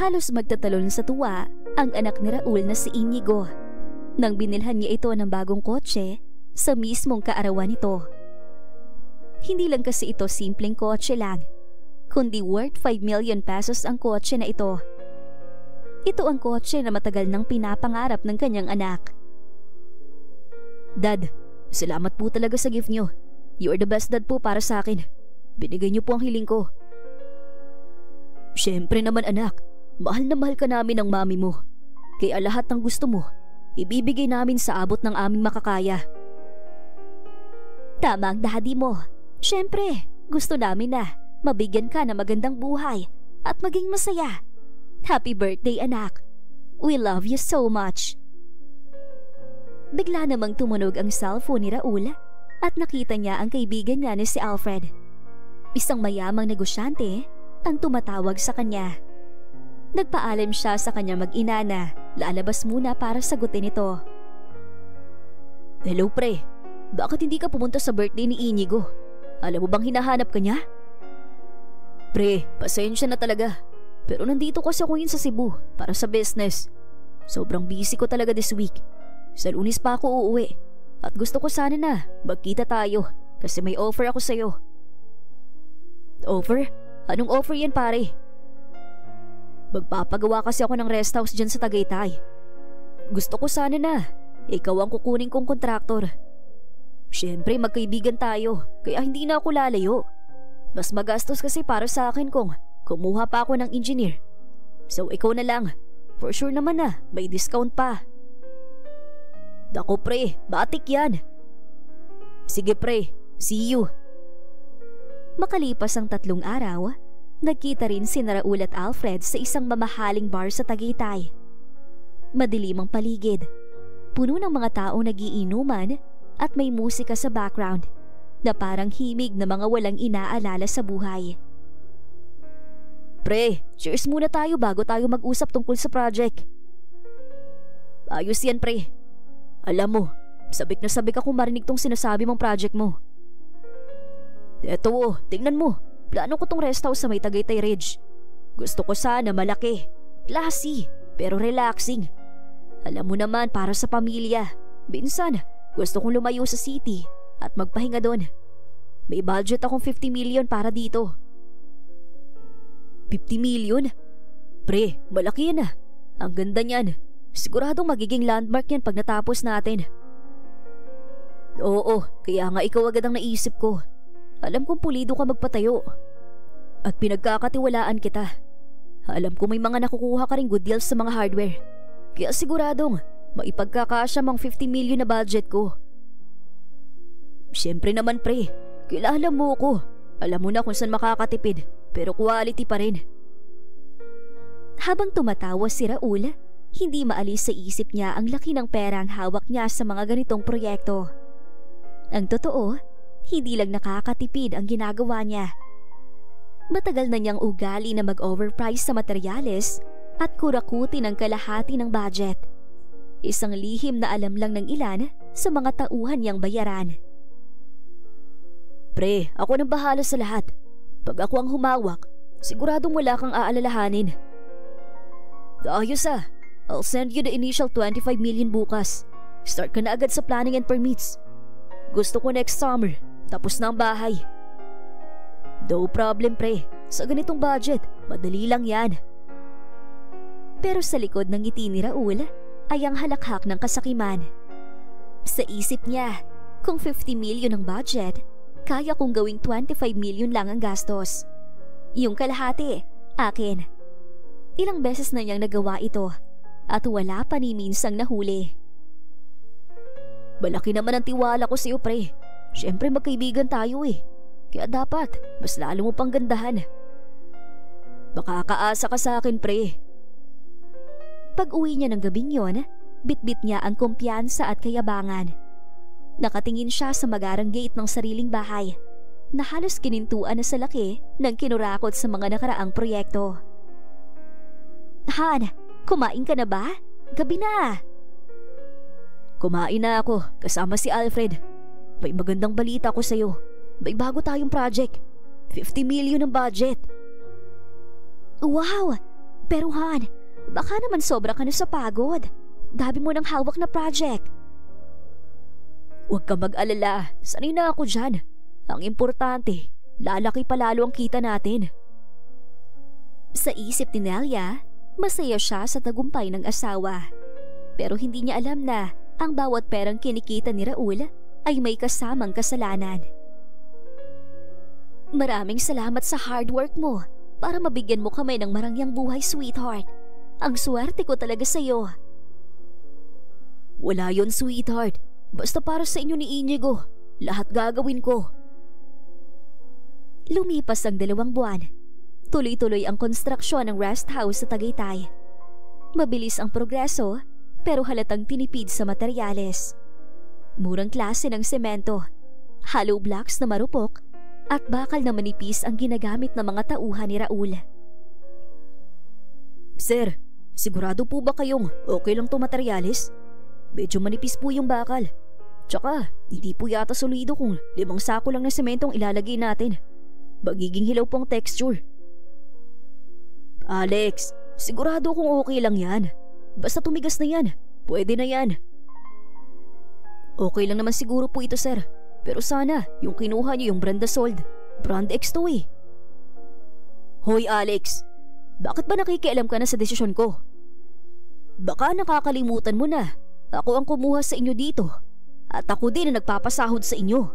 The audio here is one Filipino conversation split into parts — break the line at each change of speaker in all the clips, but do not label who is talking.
Halos magtatalon sa tuwa ang anak ni Raul na si Inigo nang binilhan niya ito ng bagong kotse sa mismong kaarawan nito. Hindi lang kasi ito simpleng kotse lang, kundi worth 5 million pesos ang kotse na ito. Ito ang kotse na matagal nang pinapangarap ng kanyang anak. Dad, salamat po talaga sa gift niyo. You are the best dad po para sa akin. Binigay niyo po ang hiling ko. Siyempre naman anak, mahal na mahal ka namin ng mami mo. Kaya lahat ng gusto mo, ibibigay namin sa abot ng aming makakaya. Tama ang daddy mo. Siyempre, gusto namin na mabigyan ka ng magandang buhay at maging masaya. Happy birthday anak. We love you so much. Bigla namang tumunog ang cellphone ni Raul at nakita niya ang kaibigan niya ni si Alfred. Isang mayamang negosyante ang tumatawag sa kanya. Nagpaalam siya sa kanya mag-ina na lalabas muna para sagutin ito. Hello pre, bakit hindi ka pumunta sa birthday ni Inigo? Alam mo bang hinahanap ka niya? Pre, pasensya na talaga. Pero nandito kasi ako ngayon sa Cebu para sa business. Sobrang busy ko talaga this week. Sa Lunes pa ako uuwi. At gusto ko sana na magkita tayo kasi may offer ako sa'yo. Offer? Anong offer yan pare? Magpapagawa kasi ako ng rest house dyan sa Tagaytay. Gusto ko sana na ikaw ang kukunin kong kontraktor. Siyempre magkaibigan tayo kaya hindi na ako lalayo. Mas magastos kasi para sa akin kung kumuha pa ako ng engineer. So ikaw na lang. For sure naman na may discount pa. Dako pre, batik yan. Sige pre, see you. Makalipas ang 3 araw, nagkita rin si Raul at Alfred sa isang mamahaling bar sa Tagaytay. Madilim ang paligid, puno ng mga taong nagiinuman at may musika sa background na parang himig na mga walang inaalala sa buhay. Pre, cheers muna tayo bago tayo mag-usap tungkol sa project. Ayos yan pre. Alam mo, sabik na sabik akong marinig tong sinasabi mong project mo. Eto tingnan mo. Plano ko tong rest house sa may Tagaytay Ridge. Gusto ko sana malaki, classy, pero relaxing. Alam mo naman para sa pamilya. Minsan, gusto kong lumayo sa city at magpahinga doon. May budget akong 50 million para dito. 50 million? Pre, malaki yan ah. Ang ganda niyan. Siguradong magiging landmark yan pag natapos natin. Oo, kaya nga ikaw agad ang naisip ko. Alam kong pulido ka magpatayo. At pinagkakatiwalaan kita. Alam ko may mga nakukuha ka ring good deals sa mga hardware. Kaya siguradong maipagkakasya mang 50 million na budget ko. Siyempre naman pre, kilala mo ko. Alam mo na kung saan makakatipid, pero quality pa rin. Habang tumatawa si Raul, hindi maalis sa isip niya ang laki ng pera ang hawak niya sa mga ganitong proyekto. Ang totoo, hindi lang nakakatipid ang ginagawa niya. Matagal na niyang ugali na mag-overprice sa materyales at kurakutin ang kalahati ng budget. Isang lihim na alam lang ng ilan sa mga tauhan niyang bayaran. Pre, ako nang bahala sa lahat. Pag ako ang humawak, siguradong wala kang aalalahanin. Ayos ah. I'll send you the initial 25 million bukas. Start ka na agad sa planning and permits. Gusto ko next summer, tapos na ang bahay. No problem pre, sa ganitong budget, madali lang yan. Pero sa likod ng ngiti ni Raul ay ang halakhak ng kasakiman. Sa isip niya, kung 50 million ang budget, kaya kong gawing 25 million lang ang gastos. Yung kalahati, akin. Ilang beses na niyang nagawa ito at wala pa ni minsang nahuli. Malaki naman ang tiwala ko sa iyo pre. Siyempre magkaibigan tayo eh. Kaya dapat mas lalo mo pang gandahan. Makakaasa ka sa akin pre. Pag-uwi niya ng gabing yon, bitbit niya ang kumpiyansa at kayabangan. Nakatingin siya sa magarang gate ng sariling bahay na halos kinintuan na sa laki ng kinurakot sa mga nakaraang proyekto. Han, kumain ka na ba? Gabi na. Kumain na ako kasama si Alfred. May magandang balita ko sa'yo. May bago tayong project. 50 million ang budget. Wow! Pero Han, baka naman sobra ka na sa pagod. Dami mo ng hawak na project. Huwag ka mag-alala, sanay na ako dyan. Ang importante, lalaki pa lalo ang kita natin. Sa isip ni Nelia, masaya siya sa tagumpay ng asawa. Pero hindi niya alam na ang bawat perang kinikita ni Raul ay may kasamang kasalanan. Maraming salamat sa hard work mo para mabigyan mo kami ng marangyang buhay, sweetheart. Ang swerte ko talaga sa'yo. Wala yon, sweetheart. Basta para sa inyo ni Inigo, lahat gagawin ko. Lumipas ang 2 buwan. Tuloy-tuloy ang konstruksyon ng rest house sa Tagaytay. Mabilis ang progreso pero halatang tinipid sa materyales. Murang klase ng semento, hollow blocks na marupok at bakal na manipis ang ginagamit ng mga tauhan ni Raul. Sir, sigurado po ba kayong okay lang itong materyales? Medyo manipis po yung bakal. Tsaka, hindi po yata solido kung 5 sako lang na sementong ilalagay natin. Magiging hilaw pong texture. Alex, sigurado kung okay lang yan. Basta tumigas na yan, pwede na yan. Okay lang naman siguro po ito, sir. Pero sana, yung kinuha niyo yung Brandasold, Brand X to eh. Hoy Alex, bakit ba nakikialam ka na sa desisyon ko? Baka nakakalimutan mo na, ako ang kumuha sa inyo dito. At ako din ang nagpapasahod sa inyo.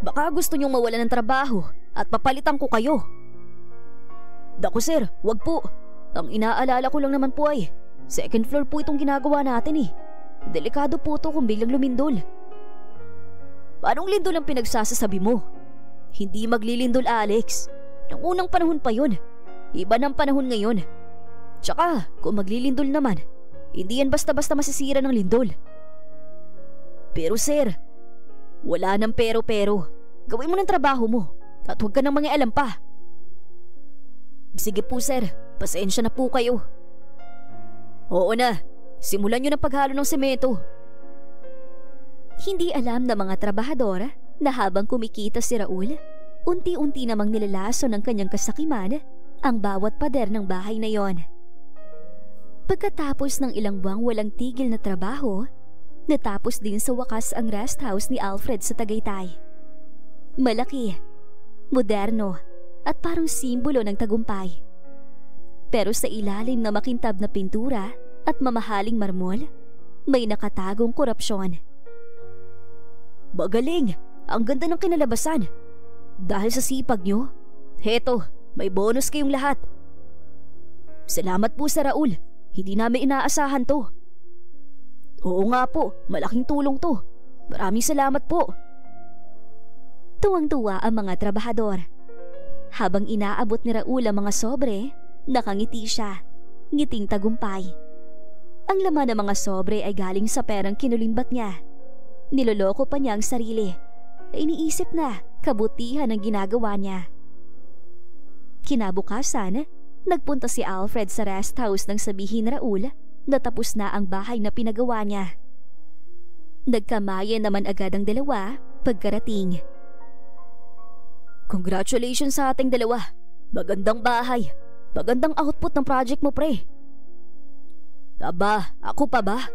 Baka gusto niyong mawalan ng trabaho at papalitan ko kayo. Dako sir, wag po. Ang inaalala ko lang naman po ay second floor po itong ginagawa natin eh. Delikado po to kung biglang lumindol. Paanong lindol ang pinagsasasabi mo? Hindi maglilindol, Alex. Nang unang panahon pa yun. Iba ng panahon ngayon. Tsaka kung maglilindol naman, hindi yan basta-basta masisira ng lindol. Pero sir, wala nang pero-pero. Gawin mo ng trabaho mo at huwag ka nang mangialam pa. Sige po sir, pasensya na po kayo. Oo na, simulan nyo ng paghalo ng semento. Hindi alam ng mga trabahador na habang kumikita si Raul, unti-unti namang nilalaso ng kanyang kasakiman ang bawat pader ng bahay na yon. Pagkatapos ng ilang buwang walang tigil na trabaho, natapos din sa wakas ang rest house ni Alfred sa Tagaytay. Malaki, moderno, at parang simbolo ng tagumpay. Pero sa ilalim na makintab na pintura at mamahaling marmol, may nakatagong korupsyon. Magaling! Ang ganda ng kinalabasan. Dahil sa sipag nyo, heto, may bonus kayong lahat. Salamat po sa Raul, hindi namin inaasahan to. Oo nga po, malaking tulong to. Maraming salamat po. Tuwang-tuwa ang mga trabahador. Habang inaabot ni Raul ang mga sobre, nakangiti siya, ngiting tagumpay. Ang laman ng mga sobre ay galing sa perang kinulimbat niya. Niloloko pa niya ang sarili. Iniisip na kabutihan ang ginagawa niya. Kinabukasan, nagpunta si Alfred sa rest house nang sabihin ni Raul na tapos na ang bahay na pinagawa niya. Nagkamayan naman agad ang dalawa pagkarating. Congratulations sa ating dalawa. Magandang bahay. Magandang output ng project mo, pre. Aba, ako pa ba?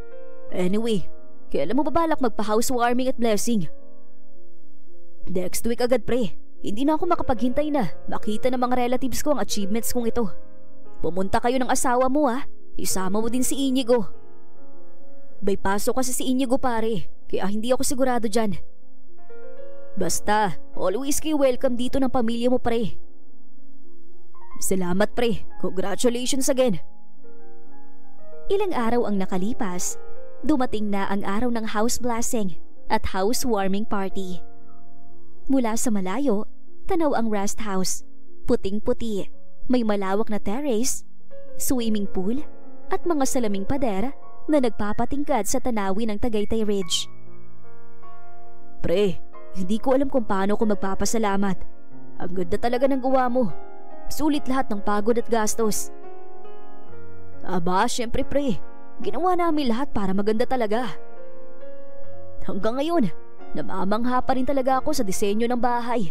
Anyway, kailan mo babalak magpa-housewarming at blessing? Next week agad, pre. Hindi na ako makapaghintay na makita ng mga relatives ko ang achievements kong ito. Pumunta kayo ng asawa mo ha. Isama mo din si Inigo. May pasok kasi si Inigo, pare, kaya hindi ako sigurado dyan. Basta, always kayo welcome dito ng pamilya mo, pre. Salamat, pre. Congratulations again. Ilang araw ang nakalipas, dumating na ang araw ng house blessing at housewarming party. Mula sa malayo, tanaw ang rest house. Puting-puti, may malawak na terrace, swimming pool, at mga salaming pader na nagpapatingkad sa tanawin ng Tagaytay Ridge. Pre, hindi ko alam kung paano ko magpapasalamat. Ang ganda talaga ng gawa mo. Sulit lahat ng pagod at gastos. Aba, syempre pre. Ginawa namin lahat para maganda talaga. Hanggang ngayon, namamangha pa rin talaga ako sa disenyo ng bahay.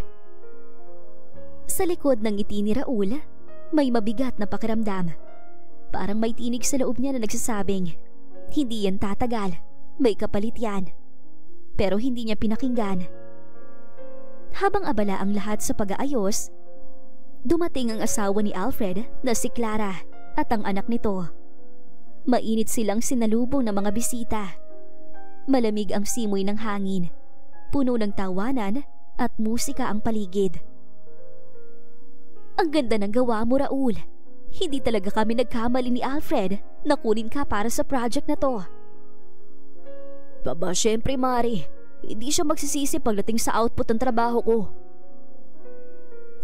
Sa likod ng ngiti ni Raul, may mabigat na pakiramdam. Parang may tinig sa loob niya na nagsasabing, hindi yan tatagal, may kapalit yan. Pero hindi niya pinakinggan. Habang abala ang lahat sa pag-aayos, dumating ang asawa ni Alfred na si Clara at ang anak nito. Mainit silang sinalubong ng mga bisita. Malamig ang simoy ng hangin, puno ng tawanan at musika ang paligid. Ang ganda ng gawa mo, Raul. Hindi talaga kami nagkamali ni Alfred na kunin ka para sa project na to. Baba, syempre Mari. Hindi siya magsisisi pagdating sa output ng trabaho ko.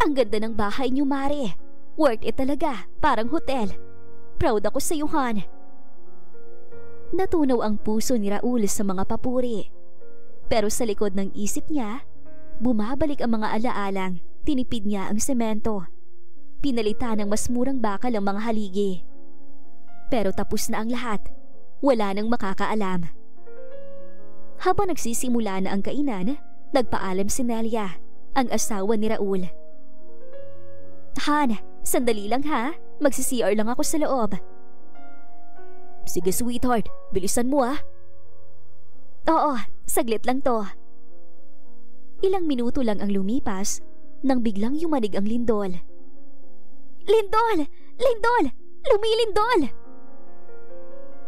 Ang ganda ng bahay niyo, Mari. Worth it talaga, parang hotel. Proud ako sa iyo, Han. Natunaw ang puso ni Raul sa mga papuri. Pero sa likod ng isip niya, bumabalik ang mga alaalang tinipid niya ang semento. Pinalitan ng mas murang bakal ang mga haligi. Pero tapos na ang lahat. Wala nang makakaalam. Habang nagsisimula na ang kainan, nagpaalam si Nelia, ang asawa ni Raul. Han, sandali lang ha. Magsi-CR lang ako sa loob. Sige sweetheart, bilisan mo ah. Oo, saglit lang to. Ilang minuto lang ang lumipas nang biglang yumanig ang lindol. Lindol! Lindol! Lumilindol!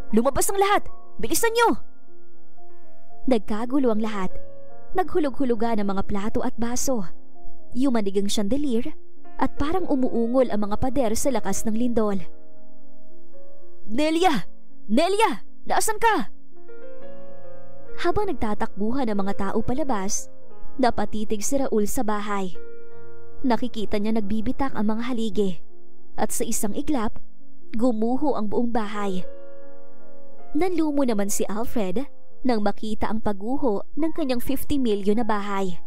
Lumabas ang lahat! Bilisan nyo! Nagkagulo ang lahat. Naghulog-hulugan ang mga plato at baso. Yumanig ang chandelier at parang umuungol ang mga pader sa lakas ng lindol. Nelia! Nelia! Nasaan ka? Habang nagtatakbuhan ang mga tao palabas, napatitig si Raul sa bahay. Nakikita niya nagbibitak ang mga haligi. At sa isang iglap, gumuho ang buong bahay. Nanlumo naman si Alfred nang makita ang pagguho ng kanyang 50 milyon na bahay.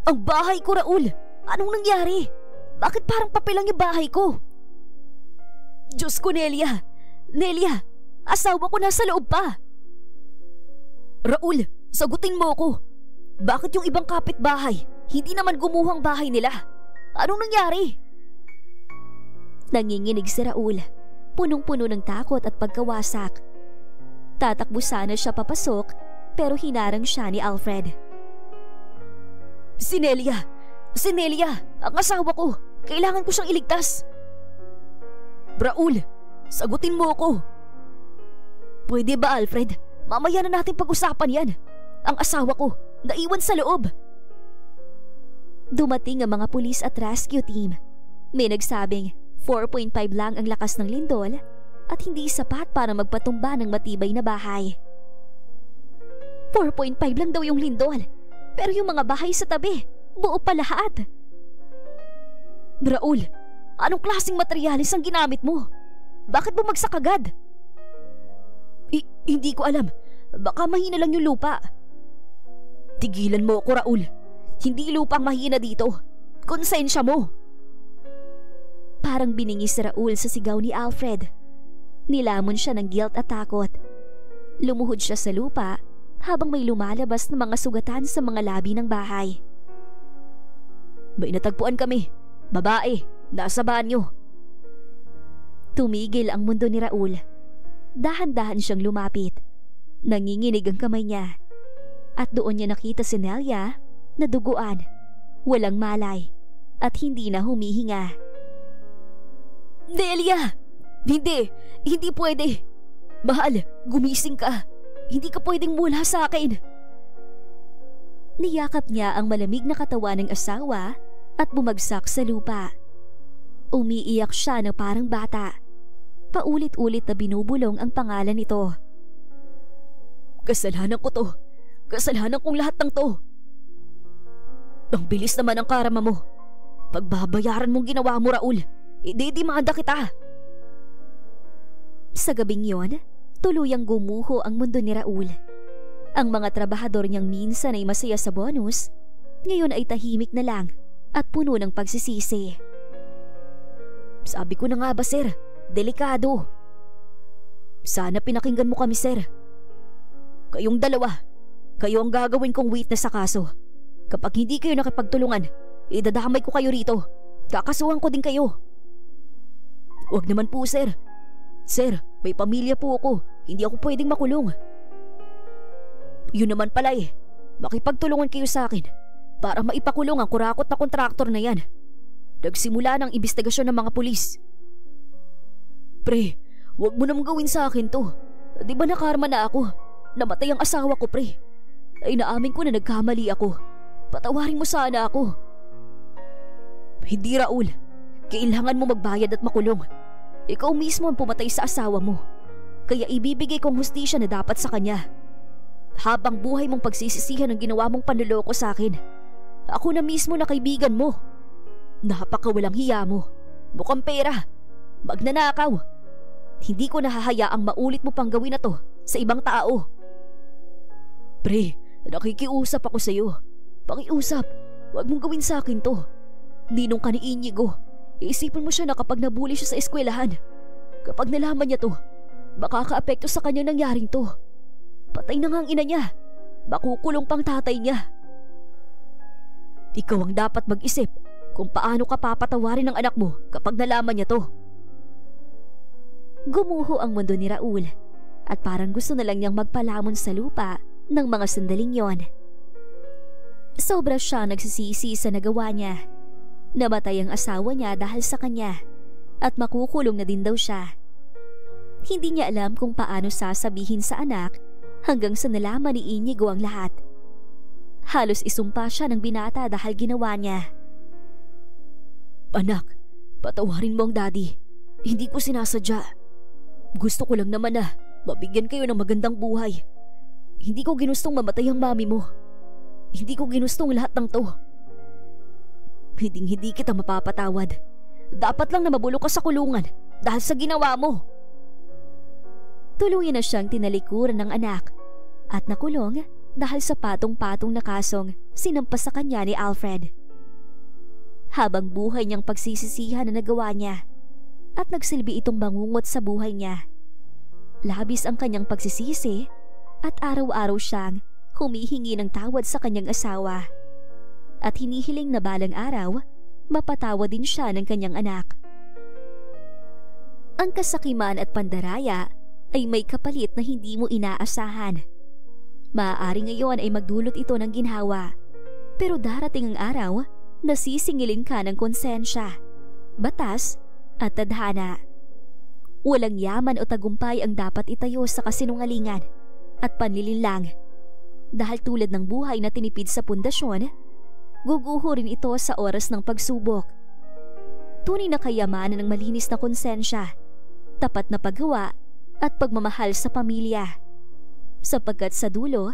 Ang bahay ko, Raul! Anong nangyari? Bakit parang papel lang yung bahay ko? Diyos ko, Nelia! Nelia! Asawa ko nasa loob pa! Raul, sagutin mo ko. Bakit yung ibang kapitbahay hindi naman gumuho ang bahay nila? Anong nangyari? Nanginginig si Raul, punong-puno ng takot at pagkawasak. Tatakbo sana siya papasok pero hinarang siya ni Alfred. Si Nelia! Si Nelia! Ang asawa ko! Kailangan ko siyang iligtas! Raul, sagutin mo ako! Pwede ba, Alfred? Mamaya na natin pag-usapan yan. Ang asawa ko, naiwan sa loob. Dumating ang mga pulis at rescue team. May nagsabing 4.5 lang ang lakas ng lindol at hindi sapat para magpatumba ng matibay na bahay. 4.5 lang daw yung lindol, pero yung mga bahay sa tabi, buo pa lahat. Raul, anong klaseng materyales ang ginamit mo? Bakit bumagsak agad? Hindi ko alam. Baka mahina lang yung lupa. Tigilan mo ako, Raul. Hindi lupang mahina dito. Konsensya mo. Parang biningis si Raul sa sigaw ni Alfred. Nilamon siya ng guilt at takot. Lumuhod siya sa lupa habang may lumalabas na mga sugatan sa mga labi ng bahay. May natagpuan kami. Babae, nasa banyo. Tumigil ang mundo ni Raul. Dahan-dahan siyang lumapit. Nanginginig ang kamay niya. At doon niya nakita si Nelia na duguan, walang malay, at hindi na humihinga. Nelia! Hindi! Hindi pwede! Mahal, gumising ka! Hindi ka pwedeng mula sa akin! Niyakap niya ang malamig na katawan ng asawa at bumagsak sa lupa. Umiiyak siya na parang bata. Paulit-ulit na binubulong ang pangalan nito. Kasalanan ko to. Kasalanan kong lahat ng to. Ang bilis naman ang karama mo. Pagbabayaran mong ginawa mo, Raul. Ididimanda kita. Sa gabing yon, tuluyang gumuho ang mundo ni Raul. Ang mga trabahador niyang minsan ay masaya sa bonus, ngayon ay tahimik na lang at puno ng pagsisisi. Sabi ko na nga ba, sir? Delikado. Sana pinakinggan mo kami, sir. Kayong dalawa, kayo ang gagawin kong witness sa kaso. Kapag hindi kayo nakipagtulungan, idadamay ko kayo rito. Kakasuhan ko din kayo. Wag naman po, sir. Sir, may pamilya po ako. Hindi ako pwedeng makulong. Yun naman pala eh. Makipagtulungan kayo sa akin para maipakulong ang kurakot na kontraktor na yan. Nagsimula ng imbestigasyon ng mga pulis. Pre, wag mo namang gawin sa akin to. Di ba nakarma na ako? Namatay ang asawa ko, pre. Ay naamin ko na nagkamali ako. Patawarin mo sana ako. Hindi, Raul. Kailangan mo magbayad at makulong. Ikaw mismo ang pumatay sa asawa mo. Kaya ibibigay kong hustisya na dapat sa kanya. Habang buhay mong pagsisisihan ang ginawa mong panloloko sa akin. Ako na mismo na kaibigan mo. Napakawalang hiya mo. Mukhang pera. Magnanakaw. Hindi ko nahahayaang maulit mo pang gawin na to sa ibang tao. Pre, nakikiusap ako sa iyo. Pakiusap, wag mong gawin sa akin to. Ninong ka ni Inigo. Iisipin mo siya na kapag nabuli siya sa eskwelahan. Kapag nalaman niya to, makakaapekto sa kanya nangyaring to. Patay na nga ang ina niya. Makukulong pang tatay niya. Ikaw ang dapat mag-isip kung paano ka papatawarin ng anak mo kapag nalaman niya to. Gumuho ang mundo ni Raul at parang gusto na lang niyang magpalamon sa lupa ng mga sandaling yon. Sobra siya nagsisisi sa nagawa niya. Namatay ang asawa niya dahil sa kanya at makukulong na din daw siya. Hindi niya alam kung paano sasabihin sa anak hanggang sa nalaman ni Inigo ang lahat. Halos isumpa siya ng binata dahil ginawa niya. Anak, patawarin mo ang daddy. Hindi ko sinasadya. Gusto ko lang naman na mabigyan kayo ng magandang buhay. Hindi ko ginustong mamatay ang mami mo. Hindi ko ginustong lahat ng to. Hindi kita mapapatawad. Dapat lang na mabulok ka sa kulungan dahil sa ginawa mo. Tuluyan na siyang tinalikuran ng anak at nakulong dahil sa patong-patong na kasong sinampas sa kanya ni Alfred. Habang buhay niyang pagsisisihan na nagawa niya at nagsilbi itong bangungot sa buhay niya. Labis ang kanyang pagsisisi at araw-araw siyang humihingi ng tawad sa kanyang asawa. At hinihiling na balang araw, mapatawad din siya ng kanyang anak. Ang kasakiman at pandaraya ay may kapalit na hindi mo inaasahan. Maaari ngayon ay magdulot ito ng ginhawa, pero darating ang araw na sisingilin ka ng konsensya, batas at tadhana. Walang yaman o tagumpay ang dapat itayo sa kasinungalingan at panlilinlang. Dahil tulad ng buhay na tinipid sa pundasyon, guguho rin ito sa oras ng pagsubok. Tunay na kayamanan ng malinis na konsensya, tapat na paggawa at pagmamahal sa pamilya. Sapagkat sa dulo,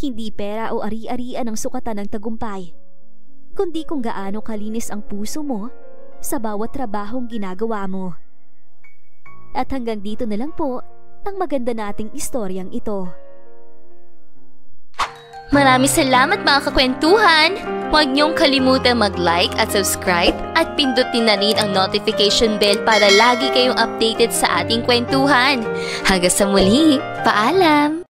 hindi pera o ari-arian ang sukatan ng tagumpay, kundi kung gaano kalinis ang puso mo sa bawat trabahong ginagawa mo. At hanggang dito na lang po ang maganda nating istoryang ito.
Maraming salamat mga kakwentuhan! Huwag niyong kalimutang mag-like at subscribe at pindutin na rin ang notification bell para lagi kayong updated sa ating kwentuhan. Hanggang sa muli, paalam!